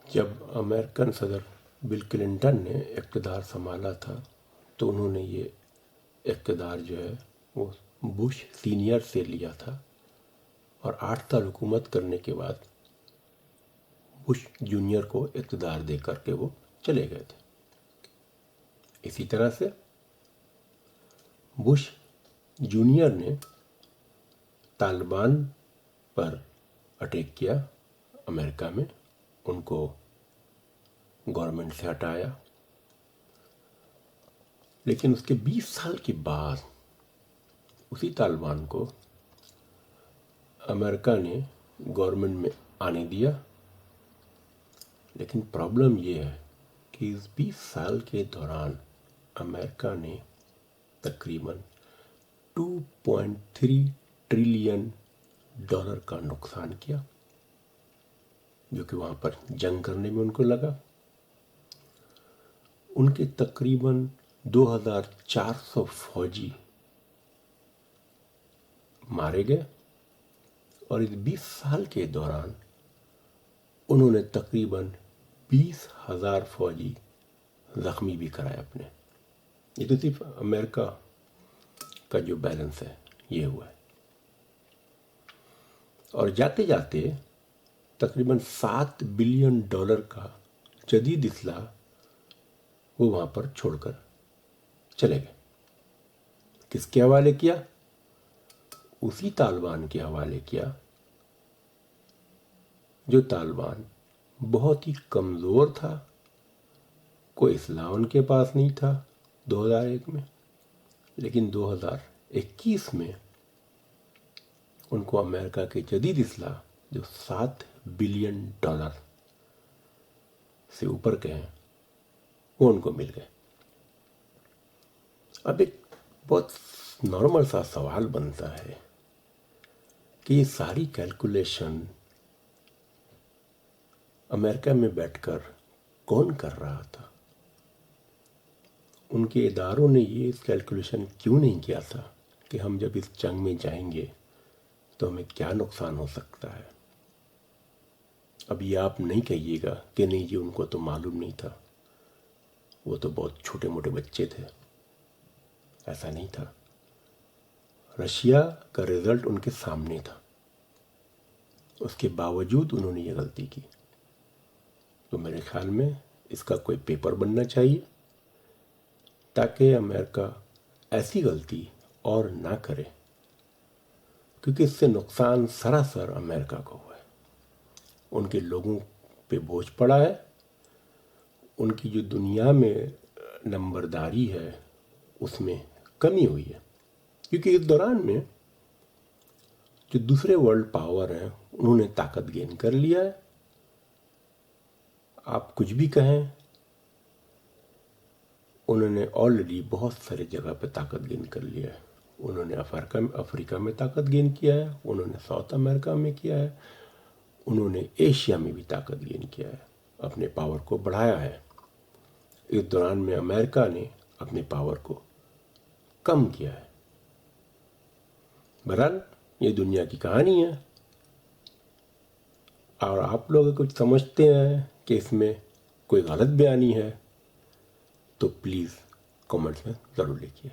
جب امریکن صدر Bill Clinton نے اقتدار سنبھالا تھا تو انہوں نے یہ اقتدار جو ہے وہ بش سینئر سے لیا تھا، اور 8 سال حکومت کرنے کے بعد بش جونیئر کو اقتدار دے کر کے وہ چلے گئے تھے۔ اسی طرح سے بش جونیئر نے طالبان پر اٹیک کیا امریکہ میں، ان کو گورنمنٹ سے ہٹایا، لیکن اس کے 20 سال کے بعد اسی طالبان کو امریکہ نے گورنمنٹ میں آنے دیا۔ لیکن پرابلم یہ ہے کہ اس 20 سال کے دوران امریکہ نے تقریباً 2.3 ٹریلین ڈالر کا نقصان کیا، جو کہ وہاں پر جنگ کرنے میں ان کو لگا۔ ان کے تقریباً 2400 فوجی مارے گئے، اور اس 20 سال کے دوران انہوں نے تقریباً 20,000 فوجی زخمی بھی کرائے اپنے۔ یہ تو صرف امریکہ کا جو بیلنس ہے یہ ہوا ہے، اور جاتے جاتے تقریباً 7 بلین ڈالر کا جدید اسلحہ وہ وہاں پر چھوڑ کر چلے گئے۔ کس کے حوالے کیا؟ اسی طالبان کے حوالے کیا، جو طالبان بہت ہی کمزور تھا، کوئی اسلحہ ان کے پاس نہیں تھا 2001 میں، لیکن 2021 میں ان کو امریکہ کے جدید اسلحہ جو 7 بلین ڈالر سے اوپر کے ہیں وہ ان کو مل گئے۔ اب ایک بہت نارمل سا سوال بنتا ہے کہ یہ ساری کیلکولیشن امریکہ میں بیٹھ کر کون کر رہا تھا؟ ان کے اداروں نے یہ کیلکولیشن کیوں نہیں کیا تھا کہ ہم جب اس جنگ میں جائیں گے تو ہمیں کیا نقصان ہو سکتا ہے؟ اب یہ آپ نہیں کہیے گا کہ نہیں جی ان کو تو معلوم نہیں تھا، وہ تو بہت چھوٹے موٹے بچے تھے۔ ایسا نہیں تھا، رشیا کا رزلٹ ان کے سامنے تھا، اس کے باوجود انہوں نے یہ غلطی کی۔ تو میرے خیال میں اس کا کوئی پیپر بننا چاہیے تاکہ امریکہ ایسی غلطی اور نہ کرے، کیونکہ اس سے نقصان سراسر امریکہ کو ہوا ہے۔ ان کے لوگوں پہ بوجھ پڑا ہے، ان کی جو دنیا میں نمبرداری ہے اس میں کمی ہوئی ہے، کیونکہ اس دوران میں جو دوسرے ورلڈ پاور ہیں انہوں نے طاقت گین کر لیا ہے۔ آپ کچھ بھی کہیں، انہوں نے آلریڈی بہت سارے جگہ پہ طاقت گین کر لیا ہے۔ انہوں نے افریقہ میں طاقت گین کیا ہے، انہوں نے ساؤتھ امریکہ میں کیا ہے، انہوں نے ایشیا میں بھی طاقت گین کیا ہے، اپنے پاور کو بڑھایا ہے۔ اس دوران میں امریکہ نے اپنے پاور کو کم کیا ہے۔ بہرحال یہ دنیا کی کہانی ہے، اور آپ لوگ کچھ سمجھتے ہیں کہ اس میں کوئی غلط بیانی ہے تو پلیز کامنٹس میں ضرور لکھیے۔